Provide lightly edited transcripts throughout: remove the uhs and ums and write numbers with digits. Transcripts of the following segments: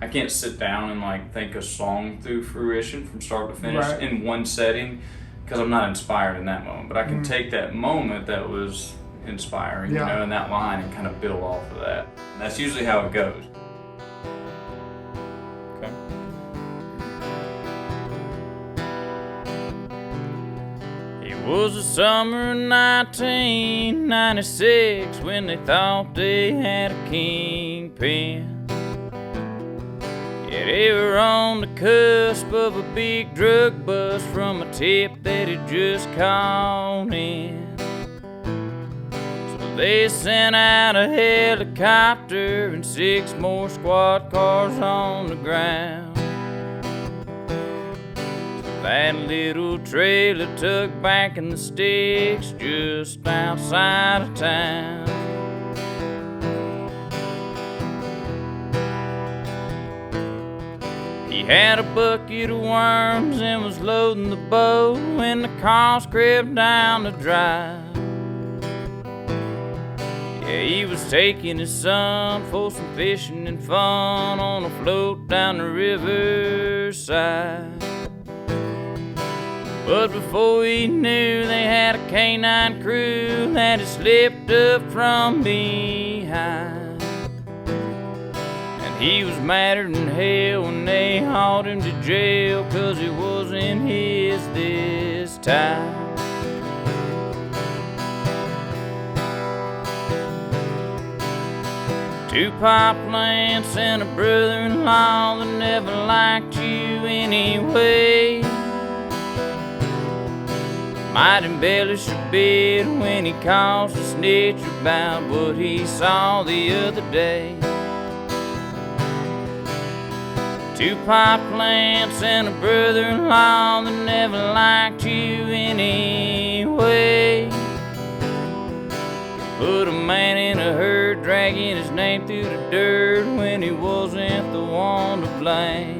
I can't sit down and like think a song through fruition from start to finish in one setting because I'm not inspired in that moment. But I can take that moment that was inspiring, you know, in that line and kind of build off of that. And that's usually how it goes. Okay. It was the summer of 1996 when they thought they had a kingpin. Yeah, they were on the cusp of a big drug bust from a tip that had just called in. So they sent out a helicopter and 6 more squad cars on the ground. So that little trailer tucked back in the sticks just outside of town. He had a bucket of worms and was loading the boat when the cars crept down the drive. Yeah, he was taking his son for some fishing and fun on a float down the riverside. But before he knew, they had a canine crew that had slipped up from behind. He was madder than hell when they hauled him to jail, 'cause it wasn't his this time. Two pot plants and a brother-in-law that never liked you anyway. Might embellish a bit when he calls to snitch about what he saw the other day. Two pot plants and a brother-in-law that never liked you anyway. Put a man in a herd, dragging his name through the dirt when he wasn't the one to blame.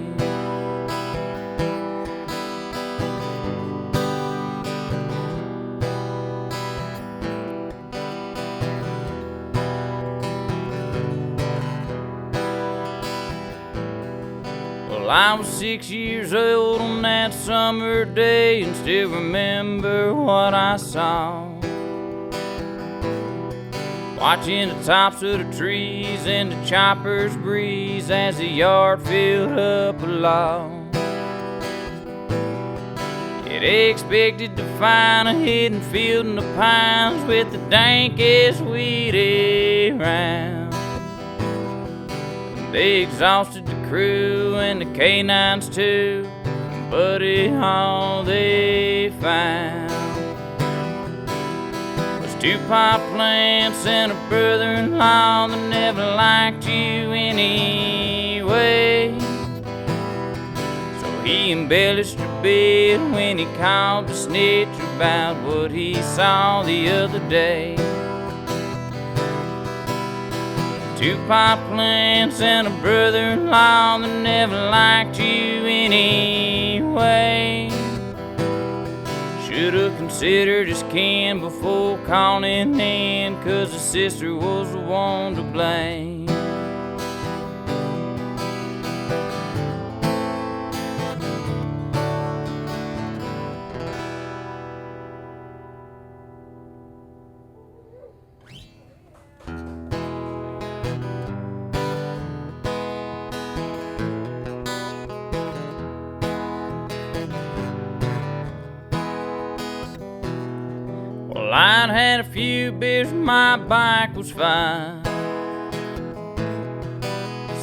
I was 6 years old on that summer day and still remember what I saw. Watching the tops of the trees and the choppers breeze as the yard filled up along. Yeah, they expected to find a hidden field in the pines with the dankest weed around. They exhausted the crew and the canines too, but all they found was two pot plants and a brother-in-law that never liked you anyway. So he embellished a bit when he called to snitch about what he saw the other day. Two pot plants and a brother-in-law that never liked you anyway. Should've considered his kin before calling in, 'cause his sister was the one to blame. Well, I'd had a few beers, my bike was fine.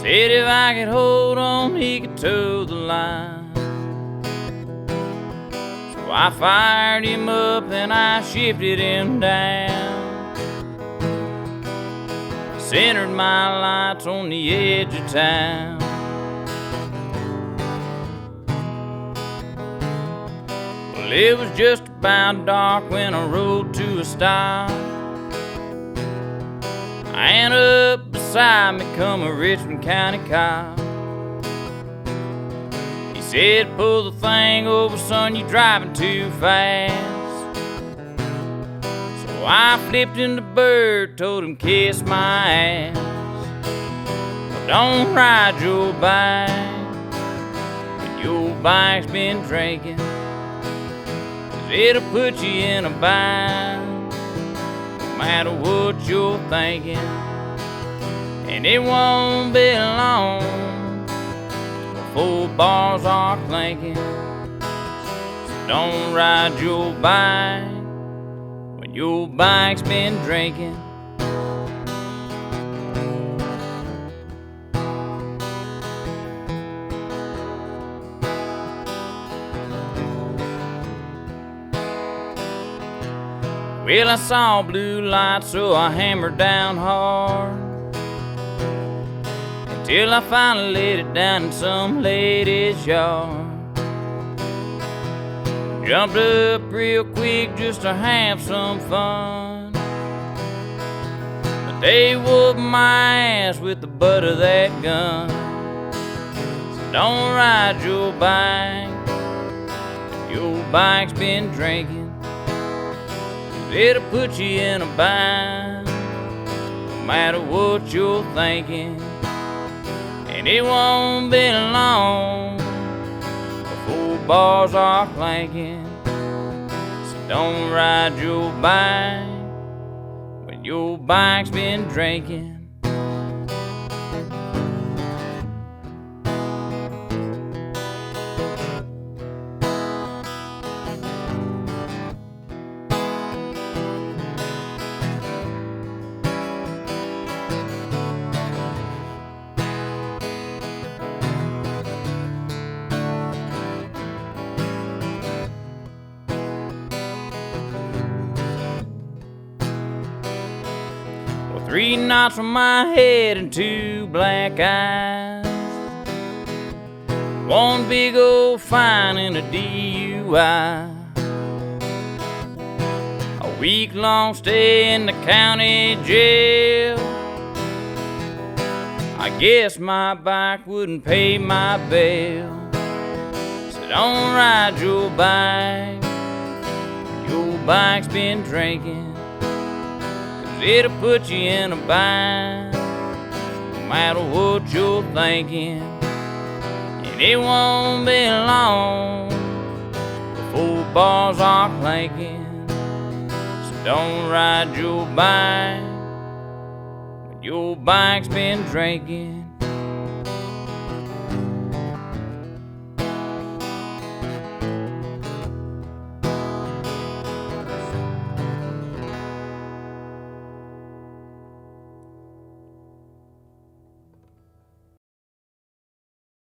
Said if I could hold on, he could toe the line. So I fired him up and I shifted him down. Centered my lights on the edge of town. Well, it was just about dark when I rode to a stop, and up beside me come a Richmond County cop. He said, "Pull the thing over, son, you driving too fast." So I flipped in the bird, told him kiss my ass. Don't ride your bike when your bike's been drinking, 'cause it'll put you in a bind, no matter what you're thinking. And it won't be long before bars are clanking. So don't ride your bike when your bike's been drinking. Well, I saw blue lights, so I hammered down hard until I finally laid it down in some lady's yard. Jumped up real quick just to have some fun, but they whooped my ass with the butt of that gun. So don't ride your bike if your bike's been drinking, it'll put you in a bind, no matter what you're thinking. And it won't be long before bars are clanking. So don't ride your bike when your bike's been drinking. Well, 3 knots on my head and 2 black eyes, 1 big old fine and a DUI, a week-long stay in the county jail. I guess my bike wouldn't pay my bail. So don't ride your bike when your bike's been drinking, 'cause it'll put you in a bind, no matter what you're thinking. And it won't be long before bars are clanking. So don't ride your bike when your bike's been drinking.